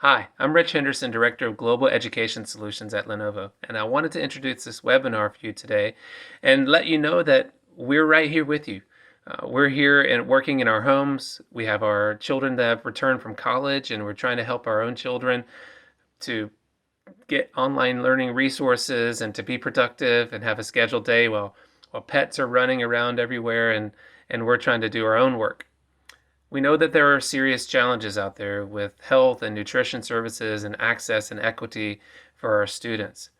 Hi, I'm Rich Henderson, Director of Global Education Solutions at Lenovo, and I wanted to introduce this webinar for you today and let you know that we're right here with you. We're here and working in our homes. We have our children that have returned from college, and we're trying to help our own children to get online learning resources and to be productive and have a scheduled day while pets are running around everywhere and we're trying to do our own work. We know that there are serious challenges out there with health and nutrition services and access and equity for our students.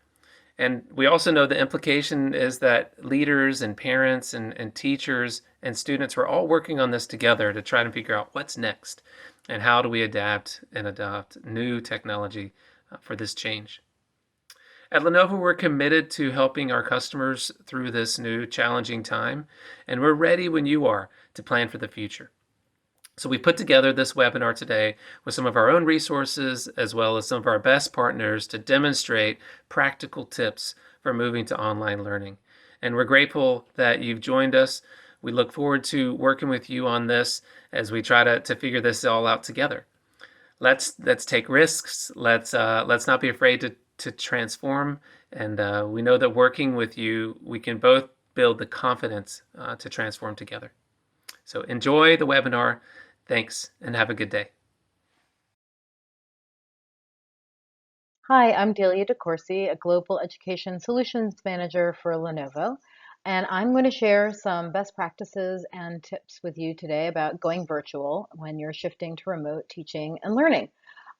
And we also know the implication is that leaders and parents and teachers and students are all working on this together to try to figure out what's next and how do we adapt and adopt new technology for this change. At Lenovo, we're committed to helping our customers through this new challenging time, and we're ready when you are to plan for the future. So we put together this webinar today with some of our own resources as well as some of our best partners to demonstrate practical tips for moving to online learning. And we're grateful that you've joined us. We look forward to working with you on this as we try to figure this all out together. Let's take risks. Let's not be afraid to transform. And we know that working with you, we can both build the confidence to transform together. So enjoy the webinar. Thanks, and have a good day. Hi, I'm Delia DeCourcy, a Global Education Solutions Manager for Lenovo, and I'm going to share some best practices and tips with you today about going virtual when you're shifting to remote teaching and learning.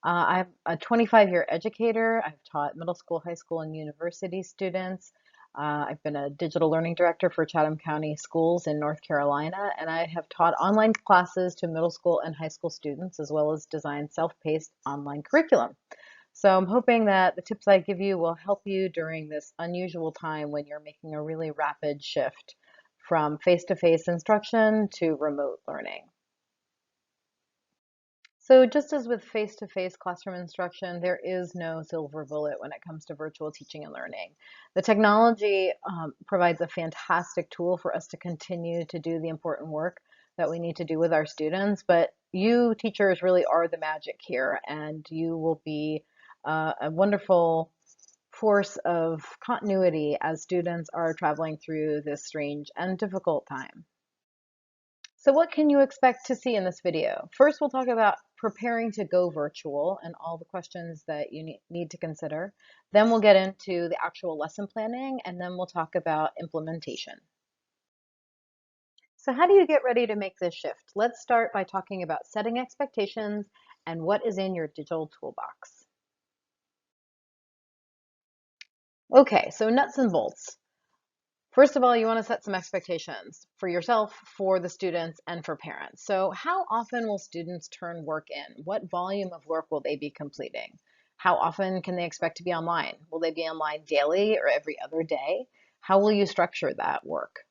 I'm a 25-year educator. I've taught middle school, high school, and university students. I've been a digital learning director for Chatham County Schools in North Carolina, and I have taught online classes to middle school and high school students, as well as designed self-paced online curriculum. So I'm hoping that the tips I give you will help you during this unusual time when you're making a really rapid shift from face-to-face instruction to remote learning. So just as with face-to-face classroom instruction, there is no silver bullet when it comes to virtual teaching and learning. The technology provides a fantastic tool for us to continue to do the important work that we need to do with our students, but you teachers really are the magic here, and you will be a wonderful force of continuity as students are traveling through this strange and difficult time. So what can you expect to see in this video? First, we'll talk about preparing to go virtual and all the questions that you need to consider. Then we'll get into the actual lesson planning, and then we'll talk about implementation. So how do you get ready to make this shift? Let's start by talking about setting expectations and what is in your digital toolbox. Okay, so nuts and bolts. First of all, you want to set some expectations for yourself, for the students, and for parents. So how often will students turn work in? What volume of work will they be completing? How often can they expect to be online? Will they be online daily or every other day? How will you structure that work?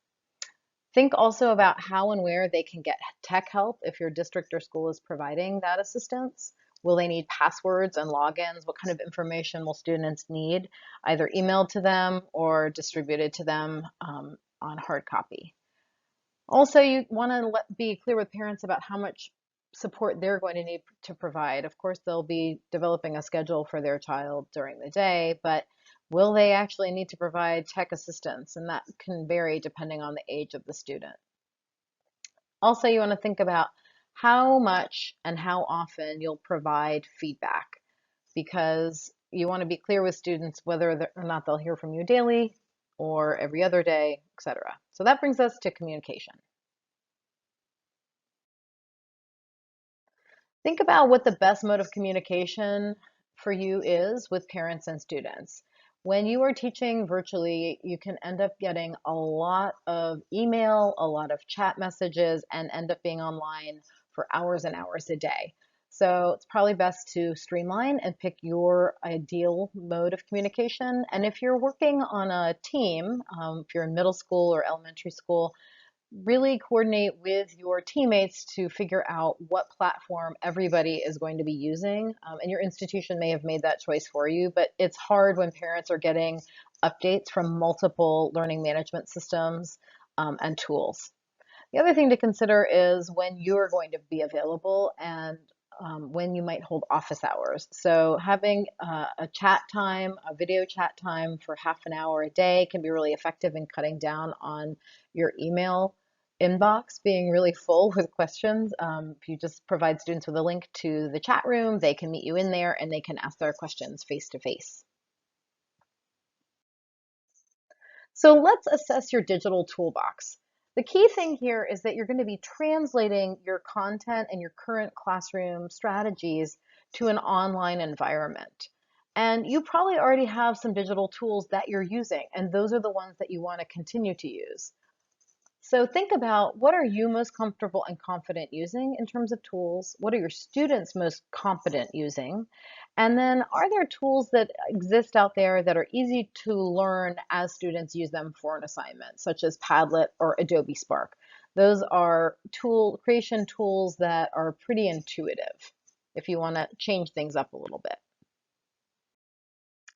Think also about how and where they can get tech help if your district or school is providing that assistance. Will they need passwords and logins? What kind of information will students need, either emailed to them or distributed to them on hard copy? Also, you want to be clear with parents about how much support they're going to need to provide. Of course, they'll be developing a schedule for their child during the day, but will they actually need to provide tech assistance? And that can vary depending on the age of the student. Also, you want to think about how much and how often you'll provide feedback, because you want to be clear with students whether or not they'll hear from you daily or every other day, etc. So that brings us to communication. Think about what the best mode of communication for you is with parents and students. When you are teaching virtually, you can end up getting a lot of email, a lot of chat messages, and end up being online for hours and hours a day. So it's probably best to streamline and pick your ideal mode of communication. And if you're working on a team, if you're in middle school or elementary school, really coordinate with your teammates to figure out what platform everybody is going to be using. And your institution may have made that choice for you, but it's hard when parents are getting updates from multiple learning management systems and tools. The other thing to consider is when you're going to be available and when you might hold office hours. So having a chat time, a video chat time for half an hour a day can be really effective in cutting down on your email inbox being really full with questions. If you just provide students with a link to the chat room, they can meet you in there and they can ask their questions face to face. So let's assess your digital toolbox. The key thing here is that you're going to be translating your content and your current classroom strategies to an online environment. And you probably already have some digital tools that you're using, and those are the ones that you want to continue to use. So think about, what are you most comfortable and confident using in terms of tools? What are your students most competent using? And then are there tools that exist out there that are easy to learn as students use them for an assignment, such as Padlet or Adobe Spark? Those are tool creation tools that are pretty intuitive if you want to change things up a little bit.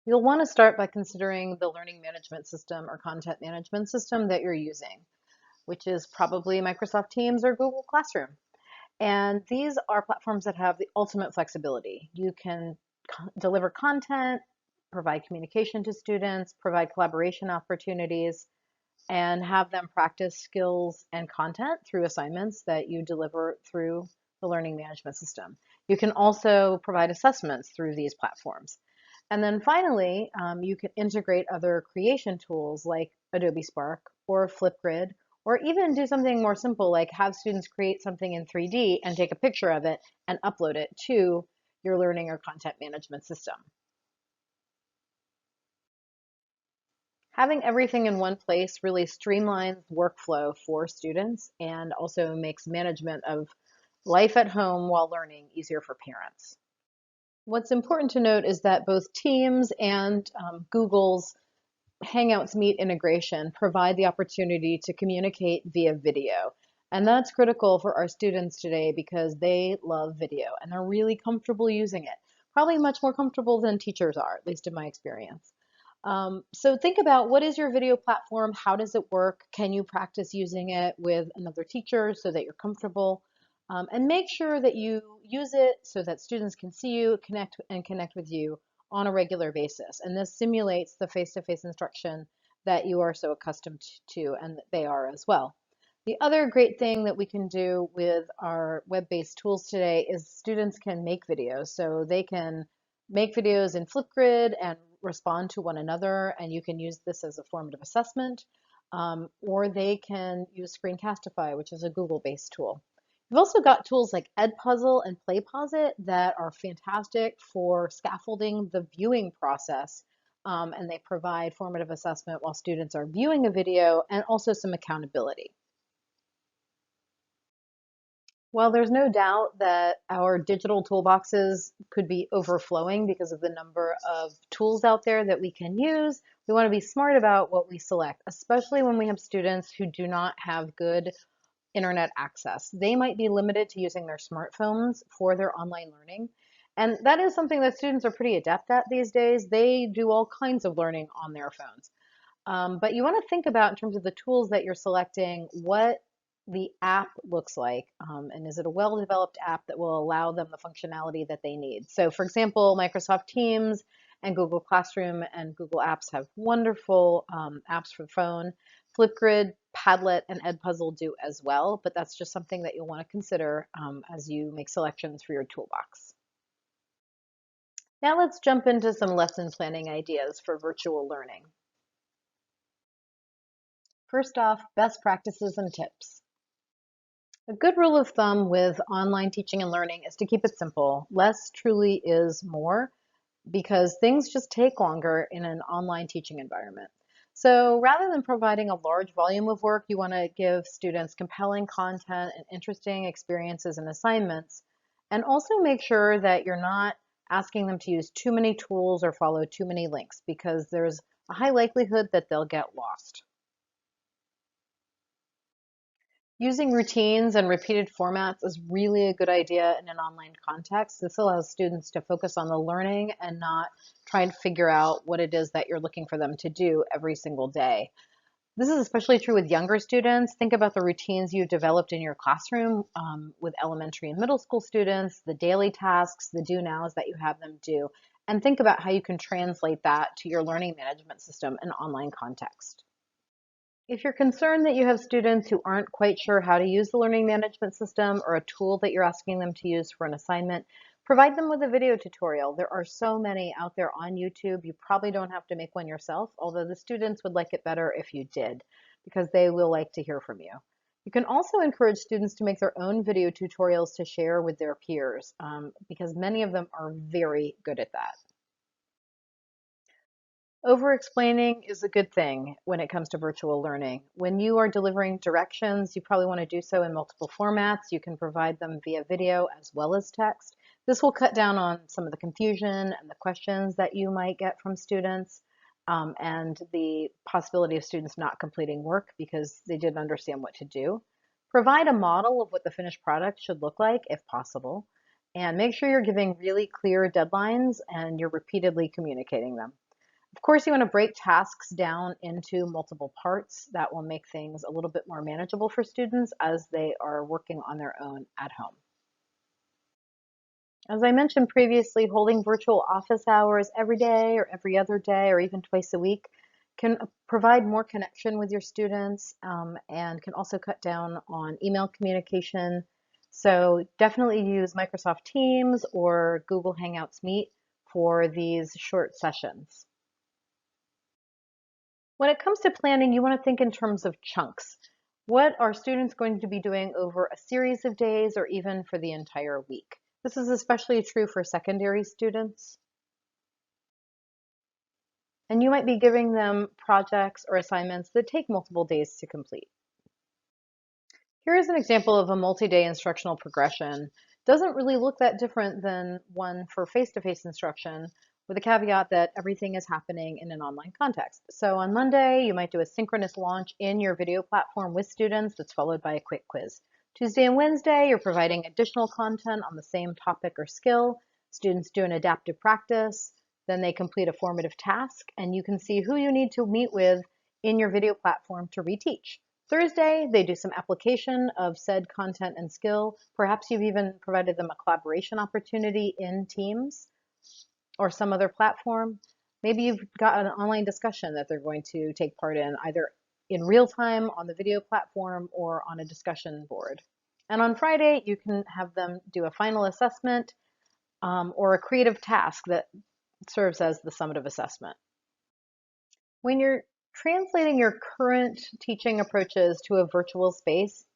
You'll want to start by considering the learning management system or content management system that you're using, which is probably Microsoft Teams or Google Classroom. And these are platforms that have the ultimate flexibility. You can deliver content, provide communication to students, provide collaboration opportunities, and have them practice skills and content through assignments that you deliver through the learning management system. You can also provide assessments through these platforms. And then finally, you can integrate other creation tools like Adobe Spark or Flipgrid, or even do something more simple like have students create something in 3D and take a picture of it and upload it to your learning or content management system. Having everything in one place really streamlines workflow for students and also makes management of life at home while learning easier for parents. What's important to note is that both Teams and Google's Hangouts Meet integration provide the opportunity to communicate via video. And that's critical for our students today because they love video and they're really comfortable using it. Probably much more comfortable than teachers are, at least in my experience. So think about, what is your video platform? How does it work? Can you practice using it with another teacher so that you're comfortable? And make sure that you use it so that students can see you, connect with you on a regular basis. And this simulates the face-to-face instruction that you are so accustomed to and that they are as well. The other great thing that we can do with our web-based tools today is students can make videos. So they can make videos in Flipgrid and respond to one another, and you can use this as a formative assessment, or they can use Screencastify, which is a Google-based tool. We've also got tools like Edpuzzle and PlayPosit that are fantastic for scaffolding the viewing process, and they provide formative assessment while students are viewing a video and also some accountability. Well, there's no doubt that our digital toolboxes could be overflowing because of the number of tools out there that we can use. We want to be smart about what we select, especially when we have students who do not have good internet access. They might be limited to using their smartphones for their online learning. And that is something that students are pretty adept at these days. They do all kinds of learning on their phones. But you want to think about, in terms of the tools that you're selecting, what the app looks like. And is it a well-developed app that will allow them the functionality that they need? So for example, Microsoft Teams and Google Classroom and Google Apps have wonderful apps for the phone. Flipgrid, Padlet, and Edpuzzle do as well, but that's just something that you'll want to consider as you make selections for your toolbox. Now let's jump into some lesson planning ideas for virtual learning. First off, best practices and tips. A good rule of thumb with online teaching and learning is to keep it simple. Less truly is more because things just take longer in an online teaching environment. So rather than providing a large volume of work, you want to give students compelling content and interesting experiences and assignments, and also make sure that you're not asking them to use too many tools or follow too many links because there's a high likelihood that they'll get lost. Using routines and repeated formats is really a good idea in an online context. This allows students to focus on the learning and not try and figure out what it is that you're looking for them to do every single day. This is especially true with younger students. Think about the routines you developed in your classroom with elementary and middle school students, the daily tasks, the do nows that you have them do, and think about how you can translate that to your learning management system in online context. If you're concerned that you have students who aren't quite sure how to use the learning management system or a tool that you're asking them to use for an assignment, provide them with a video tutorial. There are so many out there on YouTube. You probably don't have to make one yourself, although the students would like it better if you did, because they will like to hear from you. You can also encourage students to make their own video tutorials to share with their peers, because many of them are very good at that. Over-explaining is a good thing when it comes to virtual learning. When you are delivering directions, you probably want to do so in multiple formats. You can provide them via video as well as text. This will cut down on some of the confusion and the questions that you might get from students, and the possibility of students not completing work because they didn't understand what to do. Provide a model of what the finished product should look like if possible, and make sure you're giving really clear deadlines and you're repeatedly communicating them. Of course, you want to break tasks down into multiple parts. That will make things a little bit more manageable for students as they are working on their own at home. As I mentioned previously, holding virtual office hours every day or every other day or even twice a week can provide more connection with your students, and can also cut down on email communication. So definitely use Microsoft Teams or Google Hangouts Meet for these short sessions. When it comes to planning, you want to think in terms of chunks. What are students going to be doing over a series of days or even for the entire week? This is especially true for secondary students. And you might be giving them projects or assignments that take multiple days to complete. Here is an example of a multi-day instructional progression. Doesn't really look that different than one for face-to-face instruction, with the caveat that everything is happening in an online context. So on Monday, you might do a synchronous launch in your video platform with students that's followed by a quick quiz. Tuesday and Wednesday, you're providing additional content on the same topic or skill. Students do an adaptive practice, then they complete a formative task, and you can see who you need to meet with in your video platform to reteach. Thursday, they do some application of said content and skill. Perhaps you've even provided them a collaboration opportunity in Teams or some other platform. Maybe you've got an online discussion that they're going to take part in, either in real time on the video platform or on a discussion board. And on Friday, you can have them do a final assessment, or a creative task that serves as the summative assessment. When you're translating your current teaching approaches to a virtual space,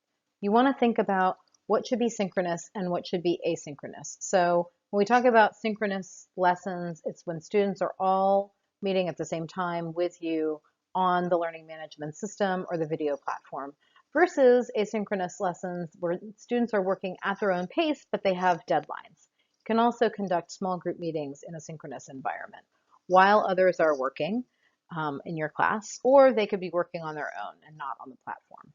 you want to think about what should be synchronous and what should be asynchronous. So when we talk about synchronous lessons, it's when students are all meeting at the same time with you on the learning management system or the video platform, versus asynchronous lessons where students are working at their own pace, but they have deadlines. You can also conduct small group meetings in a synchronous environment while others are working in your class, or they could be working on their own and not on the platform.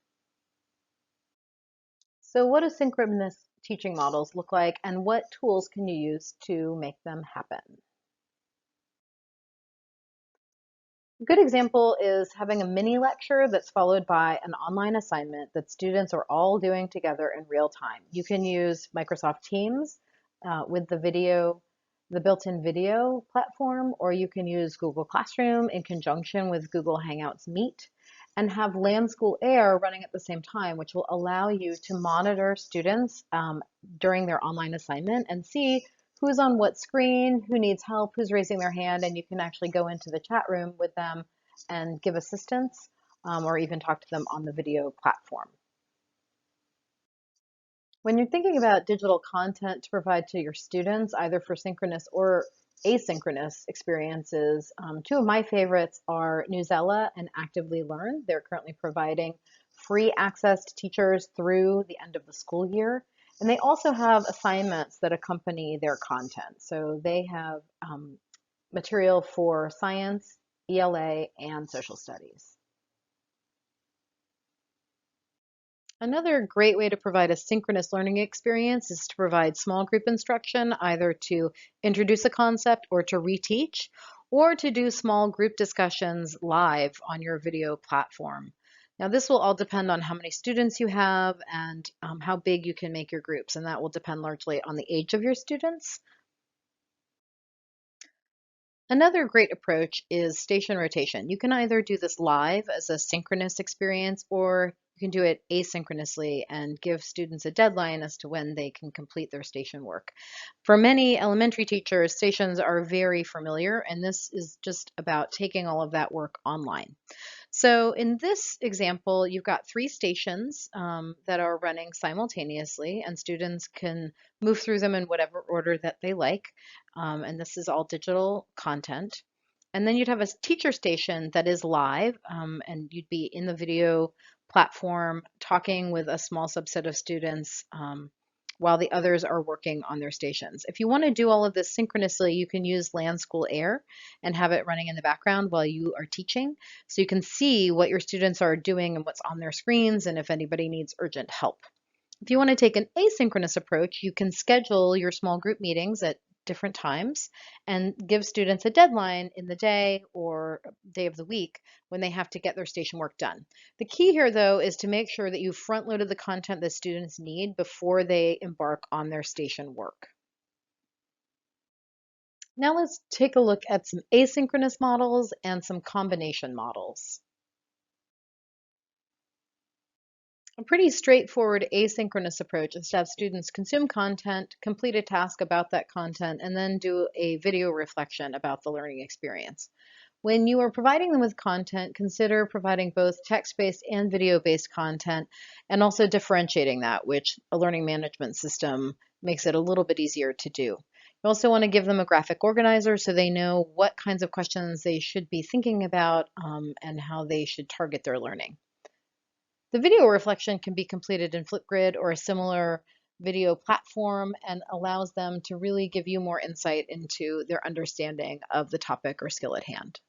So what do synchronous teaching models look like, and what tools can you use to make them happen? A good example is having a mini lecture that's followed by an online assignment that students are all doing together in real time. You can use Microsoft Teams with the built-in video platform, or you can use Google Classroom in conjunction with Google Hangouts Meet, and have Land School Air running at the same time, which will allow you to monitor students during their online assignment and see who's on what screen, who needs help, who's raising their hand, and you can actually go into the chat room with them and give assistance, or even talk to them on the video platform. When you're thinking about digital content to provide to your students, either for synchronous or asynchronous experiences, two of my favorites are Newsela and Actively Learn. They're currently providing free access to teachers through the end of the school year. And they also have assignments that accompany their content. So they have material for science, ELA, and social studies. Another great way to provide a synchronous learning experience is to provide small group instruction, either to introduce a concept or to reteach, or to do small group discussions live on your video platform. Now, this will all depend on how many students you have and how big you can make your groups, and that will depend largely on the age of your students. Another great approach is station rotation. You can either do this live as a synchronous experience, or you can do it asynchronously and give students a deadline as to when they can complete their station work. For many elementary teachers, stations are very familiar, and this is just about taking all of that work online. So in this example, you've got three stations that are running simultaneously, and students can move through them in whatever order that they like. And this is all digital content. And then you'd have a teacher station that is live, and you'd be in the video platform talking with a small subset of students while the others are working on their stations. If you want to do all of this synchronously, you can use Land School Air and have it running in the background while you are teaching. So you can see what your students are doing and what's on their screens and if anybody needs urgent help. If you want to take an asynchronous approach, you can schedule your small group meetings at different times and give students a deadline in the day or day of the week when they have to get their station work done. The key here, though, is to make sure that you front loaded the content that students need before they embark on their station work. Now let's take a look at some asynchronous models and some combination models. A pretty straightforward asynchronous approach is to have students consume content, complete a task about that content, and then do a video reflection about the learning experience. When you are providing them with content, consider providing both text-based and video-based content, and also differentiating that, which a learning management system makes it a little bit easier to do. You also want to give them a graphic organizer so they know what kinds of questions they should be thinking about and how they should target their learning. The video reflection can be completed in Flipgrid or a similar video platform and allows them to really give you more insight into their understanding of the topic or skill at hand.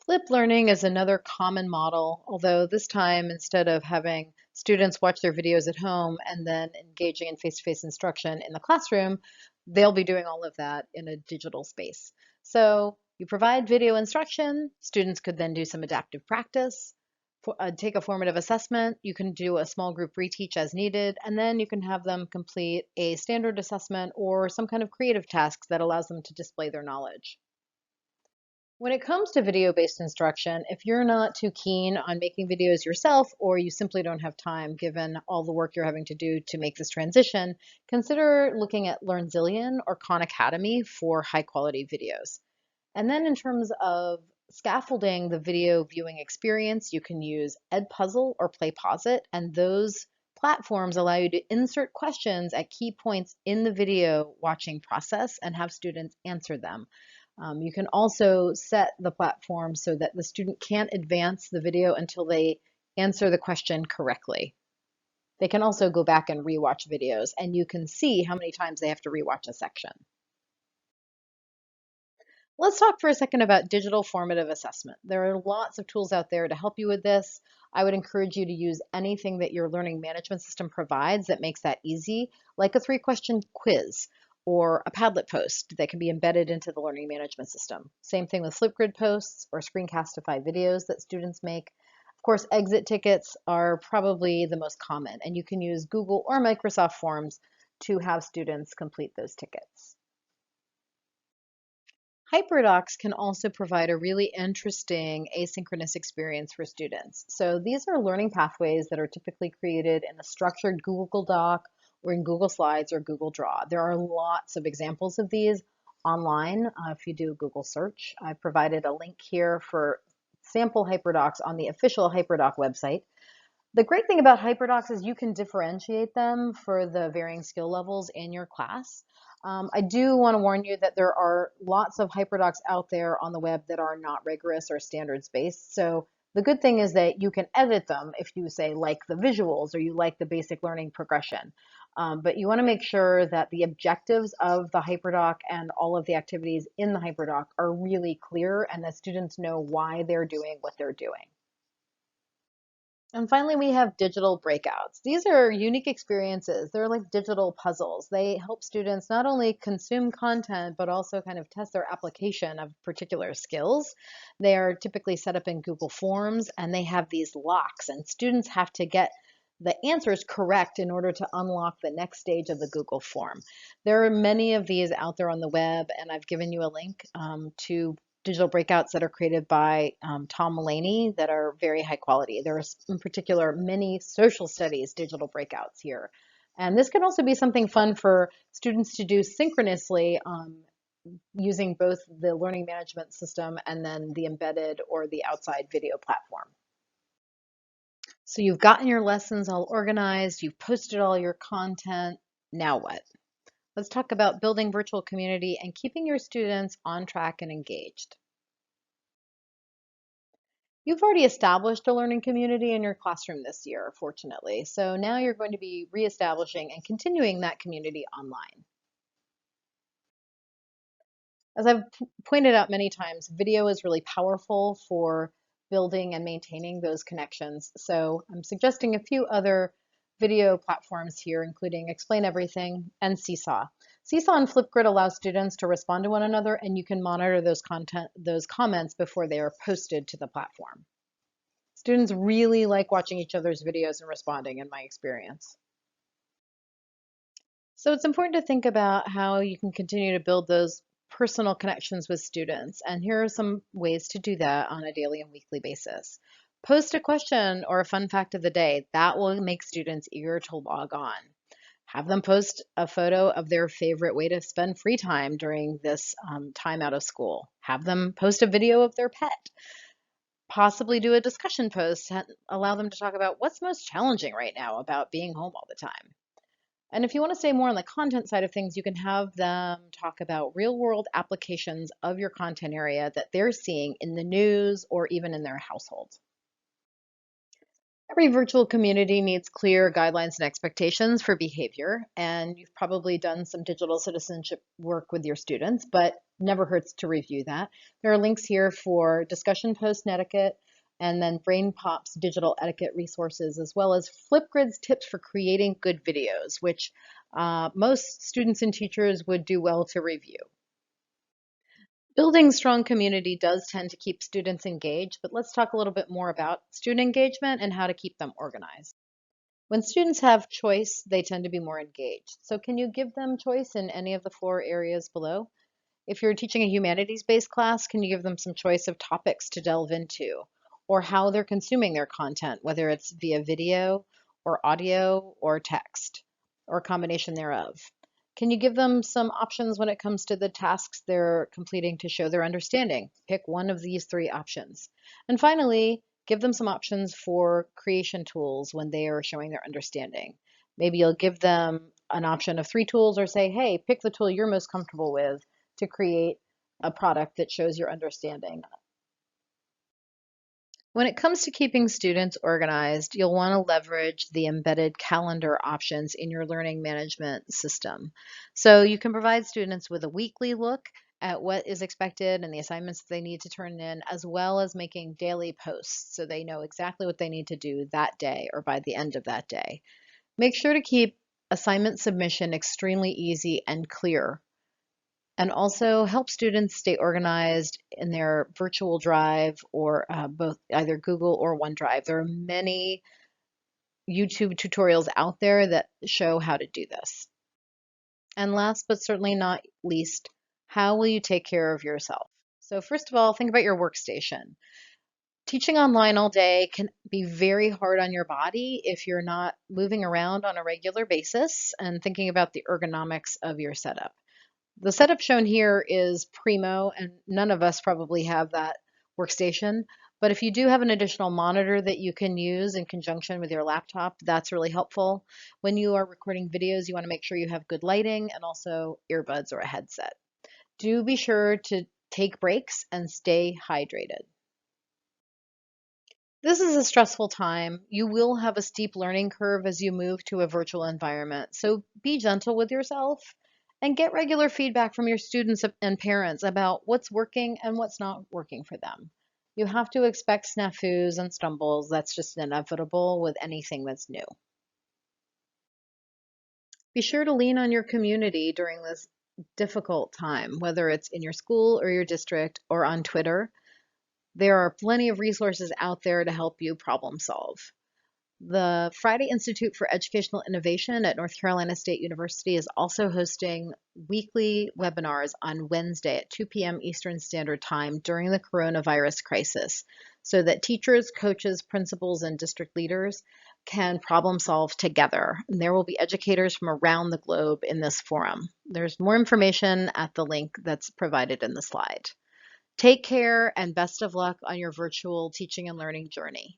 Flip learning is another common model, although this time instead of having students watch their videos at home and then engaging in face-to-face instruction in the classroom, they'll be doing all of that in a digital space. So you provide video instruction, students could then do some adaptive practice, take a formative assessment, you can do a small group reteach as needed, and then you can have them complete a standard assessment or some kind of creative task that allows them to display their knowledge. When it comes to video-based instruction, if you're not too keen on making videos yourself or you simply don't have time given all the work you're having to do to make this transition, consider looking at LearnZillion or Khan Academy for high-quality videos. And then in terms of scaffolding the video viewing experience, you can use Edpuzzle or PlayPosit, and those platforms allow you to insert questions at key points in the video watching process and have students answer them. You can also set the platform so that the student can't advance the video until they answer the question correctly. They can also go back and rewatch videos, and you can see how many times they have to rewatch a section. Let's talk for a second about digital formative assessment. There are lots of tools out there to help you with this. I would encourage you to use anything that your learning management system provides that makes that easy, like a 3-question quiz or a Padlet post that can be embedded into the learning management system. Same thing with Flipgrid posts or screencastify videos that students make. Of course, exit tickets are probably the most common, and you can use Google or Microsoft Forms to have students complete those tickets. HyperDocs can also provide a really interesting asynchronous experience for students. So these are learning pathways that are typically created in a structured Google Doc or in Google Slides or Google Draw. There are lots of examples of these online if you do a Google search. I provided a link here for sample HyperDocs on the official HyperDoc website. The great thing about HyperDocs is you can differentiate them for the varying skill levels in your class. I do want to warn you that there are lots of HyperDocs out there on the web that are not rigorous or standards-based. So the good thing is that you can edit them if you say like the visuals or you like the basic learning progression. But you want to make sure that the objectives of the HyperDoc and all of the activities in the HyperDoc are really clear and that students know why they're doing what they're doing. And finally, we have digital breakouts. These are unique experiences. They're like digital puzzles. They help students not only consume content, but also kind of test their application of particular skills. They are typically set up in Google Forms and they have these locks, and students have to get the answers correct in order to unlock the next stage of the Google form. There are many of these out there on the web, and I've given you a link to digital breakouts that are created by Tom Mullaney that are very high quality. There are, in particular, many social studies digital breakouts here. And this can also be something fun for students to do synchronously using both the learning management system and then the embedded or the outside video platform. So you've gotten your lessons all organized, you've posted all your content. Now what? Let's talk about building virtual community and keeping your students on track and engaged. You've already established a learning community in your classroom this year, fortunately. So now you're going to be reestablishing and continuing that community online. As I've pointed out many times, video is really powerful for building and maintaining those connections. So I'm suggesting a few other video platforms here, including Explain Everything and Seesaw. Seesaw and Flipgrid allow students to respond to one another, and you can monitor those comments before they are posted to the platform. Students really like watching each other's videos and responding, in my experience. So it's important to think about how you can continue to build those personal connections with students. And here are some ways to do that on a daily and weekly basis. Post a question or a fun fact of the day. That will make students eager to log on. Have them post a photo of their favorite way to spend free time during this time out of school. Have them post a video of their pet. Possibly do a discussion post, allow them to talk about what's most challenging right now about being home all the time. And if you want to stay more on the content side of things, you can have them talk about real world applications of your content area that they're seeing in the news or even in their household. Every virtual community needs clear guidelines and expectations for behavior, and you've probably done some digital citizenship work with your students, but never hurts to review that. There are links here for discussion post etiquette and then BrainPop's digital etiquette resources, as well as Flipgrid's tips for creating good videos, which most students and teachers would do well to review. Building strong community does tend to keep students engaged, but let's talk a little bit more about student engagement and how to keep them organized. When students have choice, they tend to be more engaged. So can you give them choice in any of the four areas below? If you're teaching a humanities-based class, can you give them some choice of topics to delve into or how they're consuming their content, whether it's via video or audio or text or a combination thereof? Can you give them some options when it comes to the tasks they're completing to show their understanding? Pick one of these three options. And finally, give them some options for creation tools when they are showing their understanding. Maybe you'll give them an option of three tools or say, hey, pick the tool you're most comfortable with to create a product that shows your understanding. When it comes to keeping students organized, you'll want to leverage the embedded calendar options in your learning management system. So you can provide students with a weekly look at what is expected and the assignments they need to turn in, as well as making daily posts so they know exactly what they need to do that day or by the end of that day. Make sure to keep assignment submission extremely easy and clear, and also help students stay organized in their virtual drive or both either Google or OneDrive. There are many YouTube tutorials out there that show how to do this. And last but certainly not least, how will you take care of yourself? So first of all, think about your workstation. Teaching online all day can be very hard on your body if you're not moving around on a regular basis and thinking about the ergonomics of your setup. The setup shown here is primo, and none of us probably have that workstation. But if you do have an additional monitor that you can use in conjunction with your laptop, that's really helpful. When you are recording videos, you want to make sure you have good lighting and also earbuds or a headset. Do be sure to take breaks and stay hydrated. This is a stressful time. You will have a steep learning curve as you move to a virtual environment. So be gentle with yourself and get regular feedback from your students and parents about what's working and what's not working for them. You have to expect snafus and stumbles. That's just inevitable with anything that's new. Be sure to lean on your community during this difficult time, whether it's in your school or your district or on Twitter. There are plenty of resources out there to help you problem solve. The Friday Institute for Educational Innovation at North Carolina State University is also hosting weekly webinars on Wednesday at 2 p.m. Eastern Standard Time during the coronavirus crisis so that teachers, coaches, principals, and district leaders can problem solve together. And there will be educators from around the globe in this forum. There's more information at the link that's provided in the slide. Take care and best of luck on your virtual teaching and learning journey.